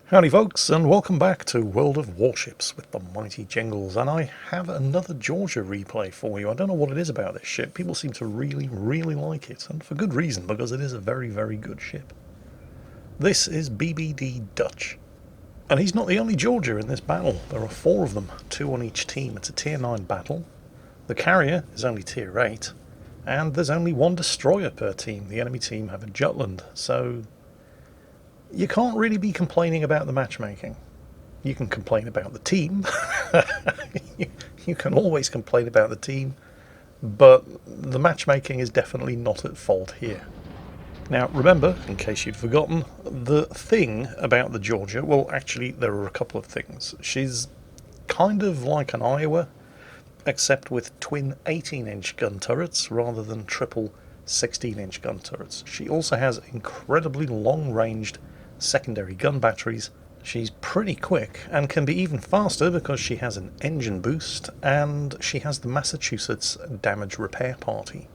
Howdy folks, and welcome back to World of Warships with the mighty Jingles, and I have another Georgia replay for you. I don't know what it is about this ship. People seem to really like it, and for good reason, because it is a very good ship. This is BBD Dutch, and he's not the only Georgia in this battle. There are 4 of them, 2 on each team. It's a tier 9 battle. The carrier is only tier 8, and there's only 1 destroyer per team. The enemy team have a Jutland, so you can't really be complaining about the matchmaking. You can complain about the team. You can always complain about the team, but the matchmaking is definitely not at fault here. Now remember, in case you'd forgotten, the thing about the Georgia, well actually there are a couple of things. She's kind of like an Iowa, except with twin 18-inch gun turrets rather than triple 16-inch gun turrets. She also has incredibly long-ranged secondary gun batteries. She's pretty quick and can be even faster because she has an engine boost and she has the Massachusetts damage repair party.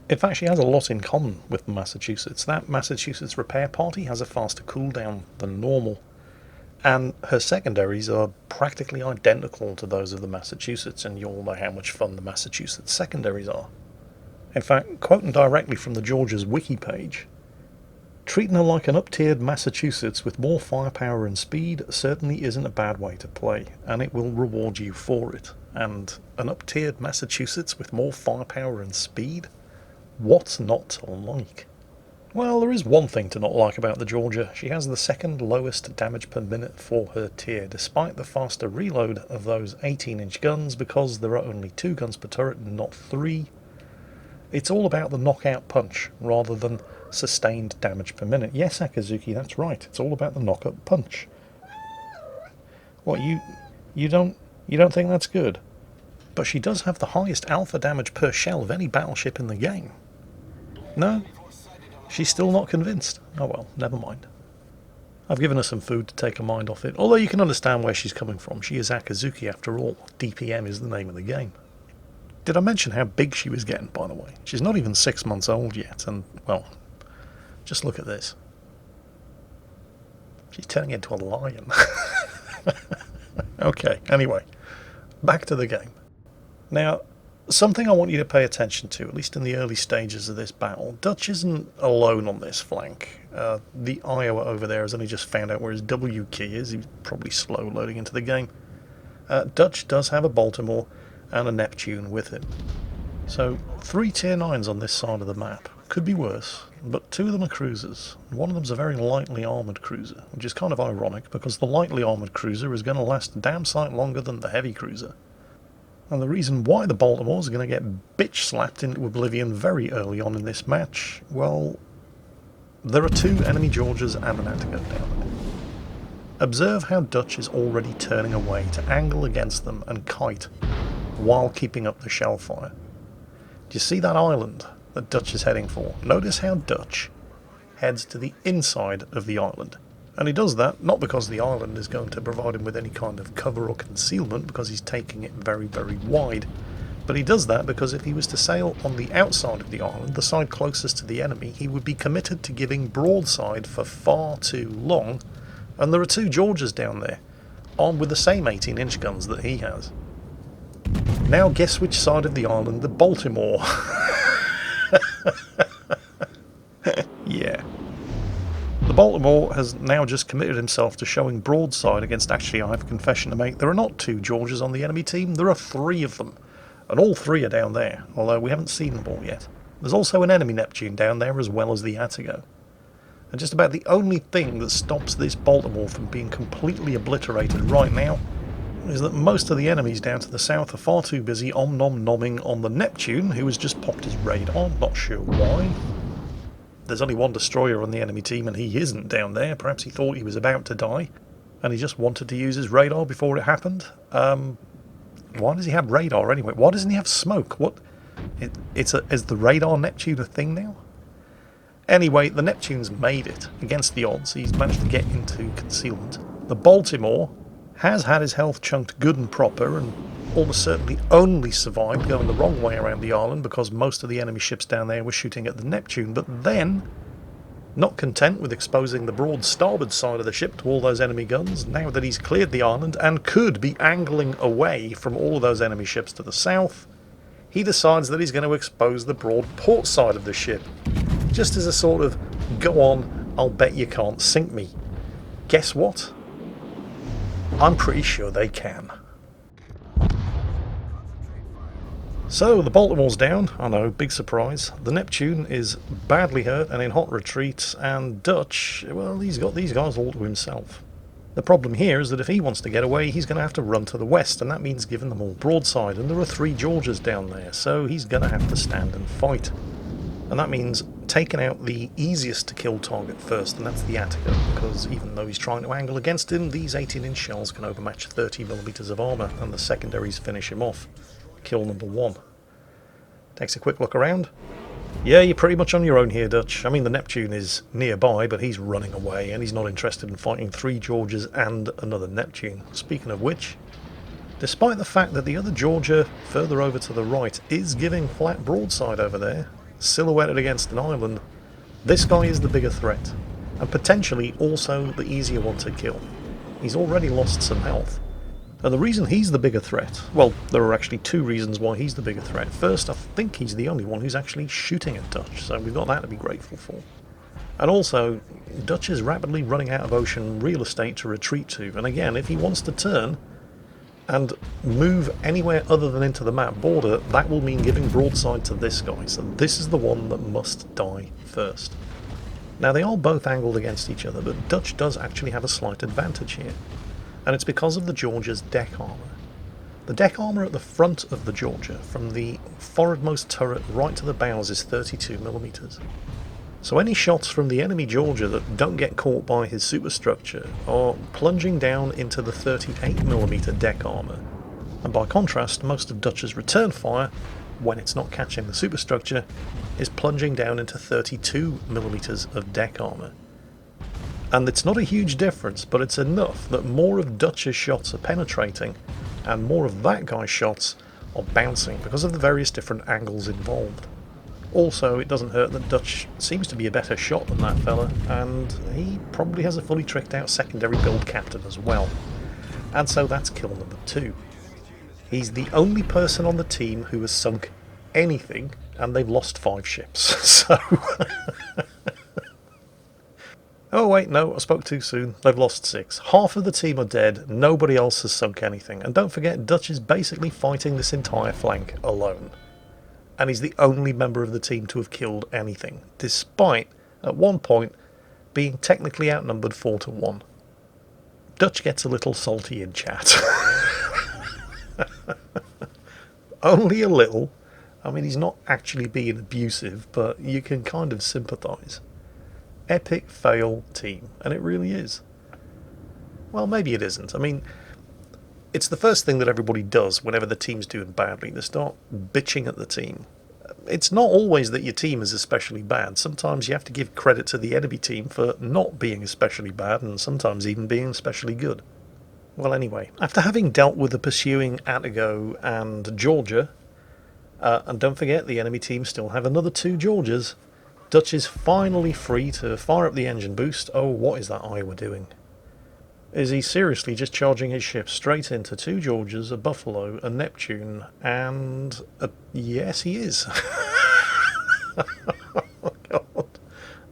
In fact, she has a lot in common with the Massachusetts. That Massachusetts repair party has a faster cooldown than normal, and her secondaries are practically identical to those of the Massachusetts, and you all know how much fun the Massachusetts secondaries are. In fact, quoting directly from the Georgia's wiki page, treating her like an up-tiered Massachusetts with more firepower and speed certainly isn't a bad way to play, and it will reward you for it. And an up-tiered Massachusetts with more firepower and speed? What's not to like? Well, there is one thing to not like about the Georgia. She has the second lowest damage per minute for her tier, despite the faster reload of those 18-inch guns, because there are only 2 guns per turret and not 3. It's all about the knockout punch rather than sustained damage per minute. Yes, Akazuki, that's right. It's all about the knockout punch. What, you don't think that's good? But she does have the highest alpha damage per shell of any battleship in the game. No? She's still not convinced. Oh well, never mind. I've given her some food to take her mind off it, although you can understand where she's coming from. She is Akazuki after all. DPM is the name of the game. Did I mention how big she was getting, by the way? She's not even 6 months old yet, and, well, just look at this. She's turning into a lion. Okay, anyway, back to the game. Now, something I want you to pay attention to, at least in the early stages of this battle. Dutch isn't alone on this flank. The Iowa over there has only just found out where his W key is. He's probably slow loading into the game. Dutch does have a Baltimore and a Neptune with him. So 3 tier 9s on this side of the map. Could be worse, but 2 of them are cruisers. One of them's a very lightly armoured cruiser, which is kind of ironic because the lightly armoured cruiser is going to last a damn sight longer than the heavy cruiser. And the reason why the Baltimores are going to get bitch slapped into oblivion very early on in this match, well, there are 2 enemy Georgias and an Attica down there. Observe how Dutch is already turning away to angle against them and kite while keeping up the shell fire. Do you see that island that Dutch is heading for? Notice how Dutch heads to the inside of the island. And he does that not because the island is going to provide him with any kind of cover or concealment, because he's taking it very wide, but he does that because if he was to sail on the outside of the island, the side closest to the enemy, he would be committed to giving broadside for far too long, and there are 2 Georgias down there, armed with the same 18-inch guns that he has. Now guess which side of the island the Baltimore... Yeah. The Baltimore has now just committed himself to showing broadside against... Actually, I have a confession to make. There are not 2 Georgias on the enemy team, there are 3 of them. And all 3 are down there, although we haven't seen them all yet. There's also an enemy Neptune down there as well as the Attica. And just about the only thing that stops this Baltimore from being completely obliterated right now is that most of the enemies down to the south are far too busy om-nom-nomming on the Neptune, who has just popped his radar. Not sure why. There's only 1 destroyer on the enemy team and he isn't down there. Perhaps he thought he was about to die and he just wanted to use his radar before it happened. Why does he have radar anyway? Why doesn't he have smoke? What? Is the radar Neptune a thing now? Anyway, the Neptune's made it against the odds. He's managed to get into concealment. The Baltimore has had his health chunked good and proper and almost certainly only survived going the wrong way around the island because most of the enemy ships down there were shooting at the Neptune. But then Not content with exposing the broad starboard side of the ship to all those enemy guns, now that he's cleared the island and could be angling away from all of those enemy ships to the south, he decides that he's going to expose the broad port side of the ship, just as a sort of, go on, I'll bet you can't sink me. Guess what? I'm pretty sure they can. So, the Baltimore's down. I know, big surprise. The Neptune is badly hurt and in hot retreat, and Dutch, well, he's got these guys all to himself. The problem here is that if he wants to get away, he's going to have to run to the west, and that means giving them all broadside, and there are 3 Georges down there, so he's going to have to stand and fight. And that means taking out the easiest to kill target first, and that's the Attica, because even though he's trying to angle against him, these 18-inch shells can overmatch 30mm of armour, and the secondaries finish him off. Kill number 1. Takes a quick look around. Yeah, you're pretty much on your own here, Dutch. I mean, the Neptune is nearby, but he's running away, and he's not interested in fighting 3 Georges and another Neptune. Speaking of which, despite the fact that the other Georgia further over to the right is giving flat broadside over there, silhouetted against an island, this guy is the bigger threat, and potentially also the easier one to kill. He's already lost some health. And the reason he's the bigger threat, well, there are actually 2 reasons why he's the bigger threat. First, I think he's the only one who's actually shooting at Dutch, so we've got that to be grateful for. And also, Dutch is rapidly running out of ocean real estate to retreat to, and again, if he wants to turn and move anywhere other than into the map border, that will mean giving broadside to this guy, so this is the one that must die first. Now, they are both angled against each other, but Dutch does actually have a slight advantage here. And it's because of the Georgia's deck armour. The deck armour at the front of the Georgia, from the forwardmost turret right to the bows, is 32mm. So any shots from the enemy Georgia that don't get caught by his superstructure are plunging down into the 38mm deck armour. And by contrast, most of Dutch's return fire, when it's not catching the superstructure, is plunging down into 32mm of deck armour. And it's not a huge difference, but it's enough that more of Dutch's shots are penetrating and more of that guy's shots are bouncing because of the various different angles involved. Also, it doesn't hurt that Dutch seems to be a better shot than that fella, and he probably has a fully tricked out secondary build captain as well. And so that's kill number 2. He's the only person on the team who has sunk anything, and they've lost 5 ships, so... Oh wait, no, I spoke too soon. They've lost 6. Half of the team are dead, nobody else has sunk anything. And don't forget, Dutch is basically fighting this entire flank alone. And he's the only member of the team to have killed anything, despite, at one point, being technically outnumbered 4-1. Dutch gets a little salty in chat. Only a little. I mean, he's not actually being abusive, but you can kind of sympathise. Epic fail team, and it really is. Well, maybe it isn't. I mean, it's the first thing that everybody does whenever the team's doing badly. They start bitching at the team. It's not always that your team is especially bad. Sometimes you have to give credit to the enemy team for not being especially bad, and sometimes even being especially good. Well, anyway, after having dealt with the pursuing Attigo and Georgia, and don't forget the enemy team still have another 2 Georgias, Dutch is finally free to fire up the engine boost. Oh, what is that Iowa doing? Is he seriously just charging his ship straight into 2 Georgias, a Buffalo, a Neptune, and a... Yes, he is. Oh, God.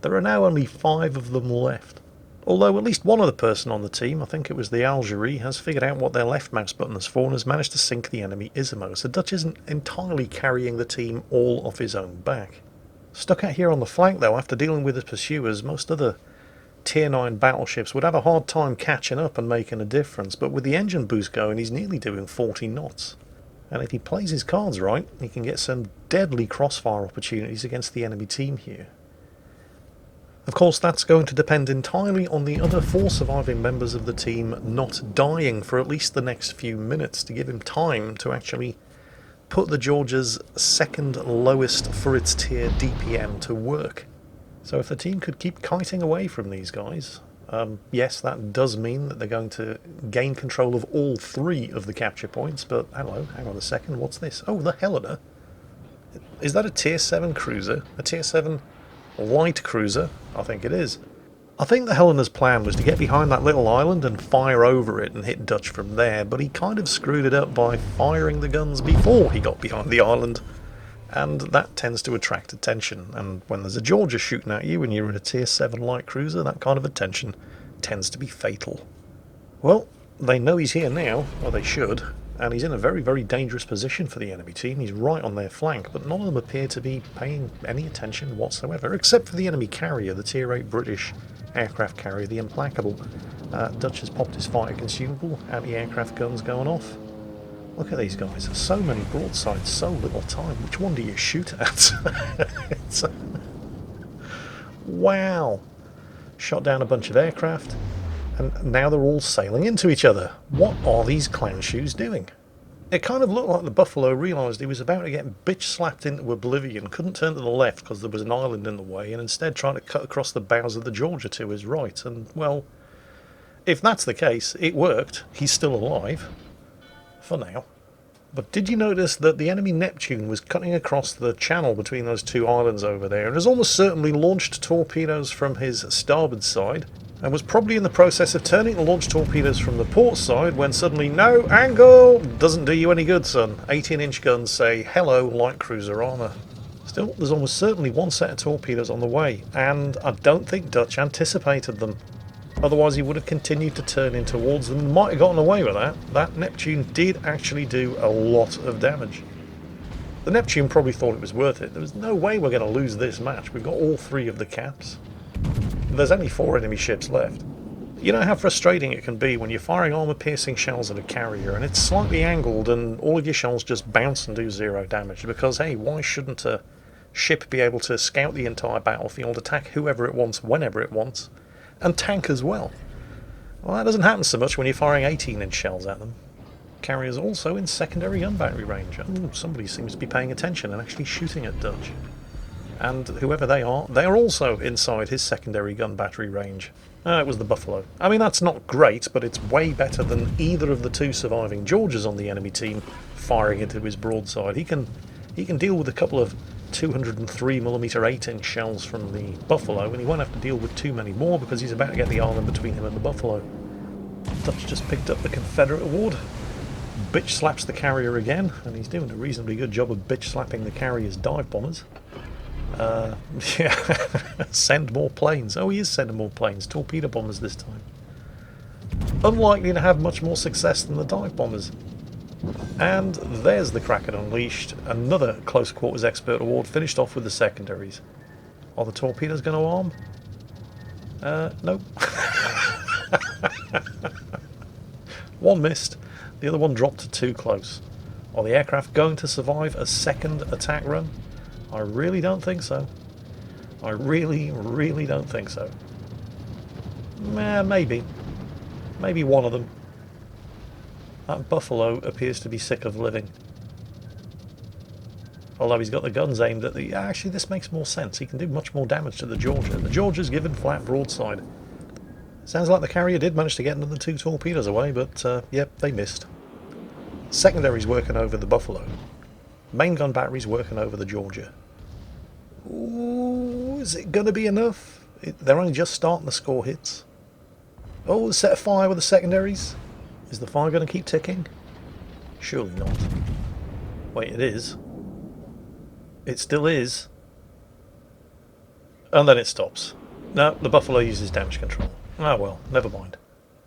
There are now only 5 of them left. Although at least one other person on the team, I think it was the Algerie, has figured out what their left mouse button is for and has managed to sink the enemy Isimo. So Dutch isn't entirely carrying the team all off his own back. Stuck out here on the flank, though, after dealing with the pursuers, most other Tier 9 battleships would have a hard time catching up and making a difference, but with the engine boost going, he's nearly doing 40 knots. And if he plays his cards right, he can get some deadly crossfire opportunities against the enemy team here. Of course, that's going to depend entirely on the other 4 surviving members of the team not dying for at least the next few minutes to give him time to actually put the Georgia's second lowest for its tier DPM to work. So if the team could keep kiting away from these guys, yes, that does mean that they're going to gain control of all 3 of the capture points, but hello, hang on a second, what's this? Oh, the Helena. Is that a tier 7 cruiser? A tier 7 light cruiser, I think it is. I think the Helena's plan was to get behind that little island and fire over it and hit Dutch from there, but he kind of screwed it up by firing the guns before he got behind the island, and that tends to attract attention, and when there's a Georgia shooting at you and you're in a tier 7 light cruiser, that kind of attention tends to be fatal. Well, they know he's here now, or they should, and he's in a very, very dangerous position for the enemy team. He's right on their flank, but none of them appear to be paying any attention whatsoever, except for the enemy carrier, the tier 8 British aircraft carrier, the Implacable. Dutch has popped his fighter consumable, anti-aircraft guns going off. Look at these guys, so many broadsides, so little time. Which one do you shoot at? Wow! Shot down a bunch of aircraft, and now they're all sailing into each other. What are these clown shoes doing? It kind of looked like the Buffalo realised he was about to get bitch-slapped into oblivion, couldn't turn to the left because there was an island in the way, and instead trying to cut across the bows of the Georgia to his right. And, well, if that's the case, it worked. He's still alive. For now. But did you notice that the enemy Neptune was cutting across the channel between those two islands over there, and has almost certainly launched torpedoes from his starboard side, and was probably in the process of turning to launch torpedoes from the port side when suddenly, no, angle! Doesn't do you any good, son. 18-inch guns say, hello, light cruiser armour. Still, there's almost certainly one set of torpedoes on the way, and I don't think Dutch anticipated them. Otherwise he would have continued to turn in towards them and might have gotten away with that. That Neptune did actually do a lot of damage. The Neptune probably thought it was worth it. There was no way we're going to lose this match. We've got all 3 of the caps. There's only 4 enemy ships left. You know how frustrating it can be when you're firing armour-piercing shells at a carrier and it's slightly angled and all of your shells just bounce and do 0 damage, because, hey, why shouldn't a ship be able to scout the entire battlefield, attack whoever it wants, whenever it wants, and tank as well? Well, that doesn't happen so much when you're firing 18-inch shells at them. Carriers also in secondary gun battery range. Oh, somebody seems to be paying attention and actually shooting at Dutch. And whoever they are also inside his secondary gun battery range. It was the Buffalo. I mean, that's not great, but it's way better than either of the 2 surviving Georges on the enemy team firing into his broadside. He can deal with a couple of 203mm 8-inch shells from the Buffalo, and he won't have to deal with too many more because he's about to get the island between him and the Buffalo. Dutch just picked up the Confederate award. Bitch slaps the carrier again, and he's doing a reasonably good job of bitch slapping the carrier's dive bombers. Yeah, send more planes. Oh, he is sending more planes. Torpedo bombers this time. Unlikely to have much more success than the dive bombers. And there's the Kraken Unleashed. Another Close Quarters Expert Award, finished off with the secondaries. Are the torpedoes going to arm? Nope. One missed. The other one dropped to too close. Are the aircraft going to survive a second attack run? I really don't think so. I really, really don't think so. Maybe. Maybe one of them. That Buffalo appears to be sick of living. Although he's got the guns aimed at the... Actually, this makes more sense. He can do much more damage to the Georgia. The Georgia's given flat broadside. Sounds like the carrier did manage to get another 2 torpedoes away, but, yep, they missed. Secondary's working over the Buffalo. Main gun battery's working over the Georgia. Ooh, is it going to be enough? They're only just starting to score hits. Oh, the set of fire with the secondaries. Is the fire going to keep ticking? Surely not. Wait, it is. It still is. And then it stops. No, the Buffalo uses damage control. Ah well, never mind.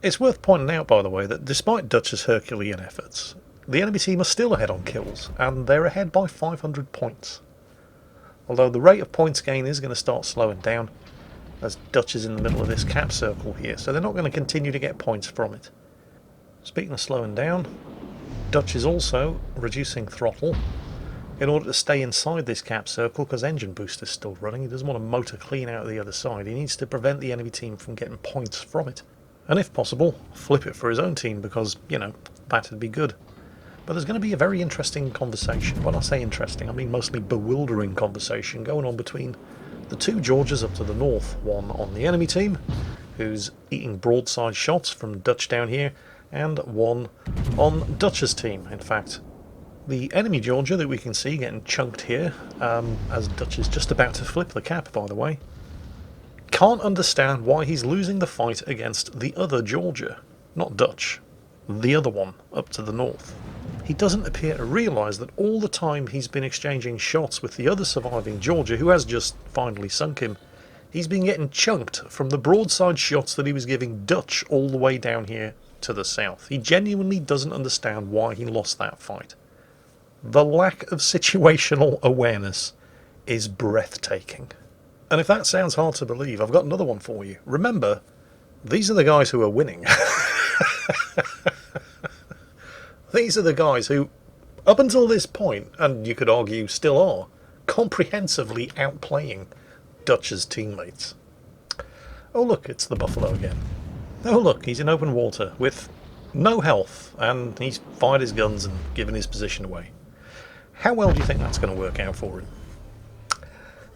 It's worth pointing out, by the way, that despite Dutch's Herculean efforts, the enemy team are still ahead on kills, and they're ahead by 500 points. Although the rate of points gain is going to start slowing down, as Dutch is in the middle of this cap circle here, so they're not going to continue to get points from it. Speaking of slowing down, Dutch is also reducing throttle in order to stay inside this cap circle, because engine boost is still running. He doesn't want to motor clean out the other side. He needs to prevent the enemy team from getting points from it. And if possible, flip it for his own team, because, you know, that'd be good. But there's going to be a very interesting conversation. When I say interesting, I mean mostly bewildering conversation going on between the 2 Georges up to the north. One on the enemy team, who's eating broadside shots from Dutch down here, and one on Dutch's team. In fact, The enemy Georgia that we can see getting chunked here, as Dutch is just about to flip the cap, by the way, can't understand why he's losing the fight against the other Georgia. Not Dutch, the other one up to the north. He doesn't appear to realise that all the time he's been exchanging shots with the other surviving Georgia, who has just finally sunk him, he's been getting chunked from the broadside shots that he was giving Dutch all the way down here to the south. He genuinely doesn't understand why he lost that fight. The lack of situational awareness is breathtaking. And if that sounds hard to believe, I've got another one for you. Remember, these are the guys who are winning. These are the guys who, up until this point, and you could argue still are, comprehensively outplaying Dutch's teammates. Oh look, it's the Buffalo again. Oh look, he's in open water with no health, and he's fired his guns and given his position away. How well do you think that's going to work out for him?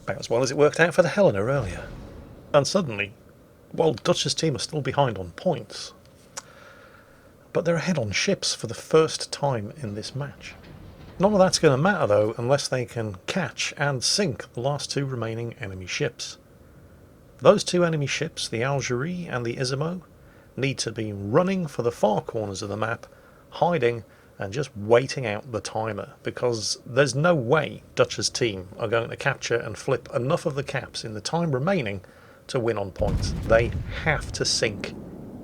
About as well as it worked out for the Helena earlier. And suddenly, while Dutch's team are still behind on points, but they're ahead on ships for the first time in this match. None of that's going to matter though unless they can catch and sink the last two remaining enemy ships. Those two enemy ships, the Algerie and the Isimo, need to be running for the far corners of the map, hiding and just waiting out the timer, because there's no way Dutch's team are going to capture and flip enough of the caps in the time remaining to win on points. They have to sink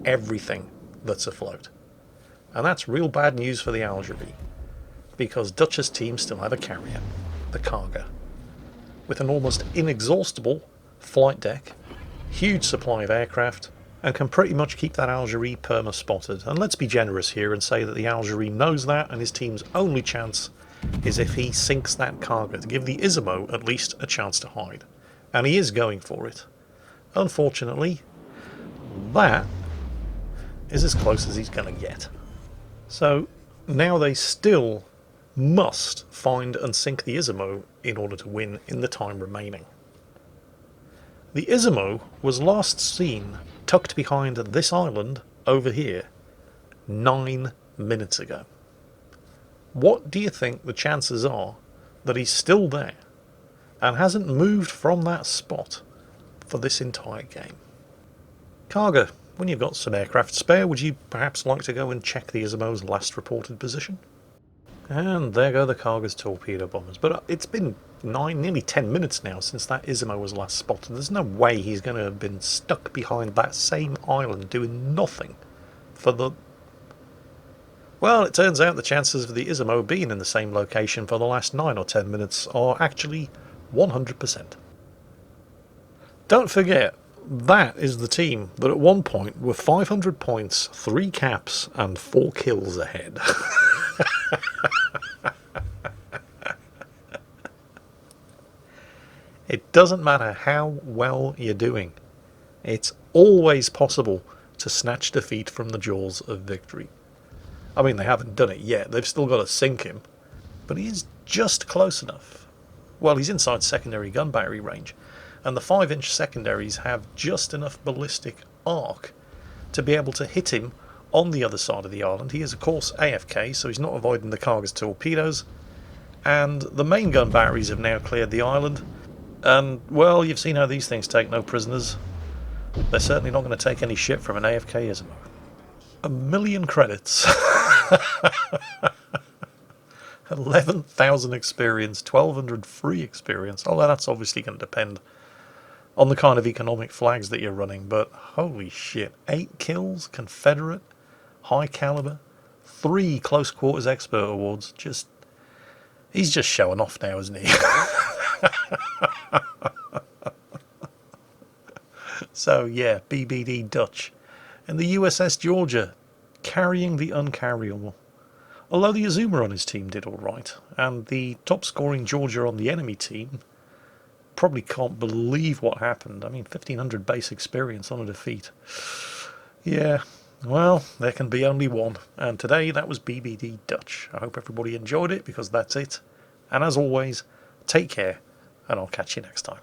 everything that's afloat. And that's real bad news for the Algerie, because Dutch's team still have a carrier, the Cargo, with an almost inexhaustible flight deck, huge supply of aircraft, and can pretty much keep that Algerie perma-spotted. And let's be generous here and say that the Algerie knows that, and his team's only chance is if he sinks that Cargo to give the Isimo at least a chance to hide. And he is going for it. Unfortunately, that is as close as he's going to get. So now they still must find and sink the Isimo in order to win in the time remaining. The Isimo was last seen tucked behind this island over here 9 minutes ago. What do you think the chances are that he's still there and hasn't moved from that spot for this entire game? Cargo, when you've got some aircraft spare, would you perhaps like to go and check the Isimo's last reported position? And there go the Cargo's torpedo bombers. But it's been nearly 10 minutes now since that Isimo was last spotted. There's no way he's going to have been stuck behind that same island doing nothing for the... Well, it turns out the chances of the Isimo being in the same location for the last 9 or 10 minutes are actually 100%. Don't forget, that is the team that at one point were 500 points, 3 caps and 4 kills ahead. It doesn't matter how well you're doing. It's always possible to snatch defeat from the jaws of victory. I mean, they haven't done it yet. They've still got to sink him. But he is just close enough. Well, he's inside secondary gun battery range. And the 5-inch secondaries have just enough ballistic arc to be able to hit him on the other side of the island. He is, of course, AFK, so he's not avoiding the Cargo's torpedoes. And the main gun batteries have now cleared the island. And, well, you've seen how these things take no prisoners. They're certainly not going to take any shit from an AFK Isimo. 1,000,000 credits. 11,000 experience, 1,200 free experience. Although that's obviously going to depend on the kind of economic flags that you're running. But holy shit, 8 kills, Confederate, high caliber, 3 close quarters expert awards. He's just showing off now, isn't he? So yeah, BBD Dutch and the USS Georgia carrying the uncarryable. Although the Azuma on his team did alright, and the top scoring Georgia on the enemy team probably can't believe what happened. I mean, 1,500 base experience on a defeat. Yeah, well, there can be only one, and today that was BBD Dutch. I hope everybody enjoyed it, because that's it. And as always, take care, and I'll catch you next time.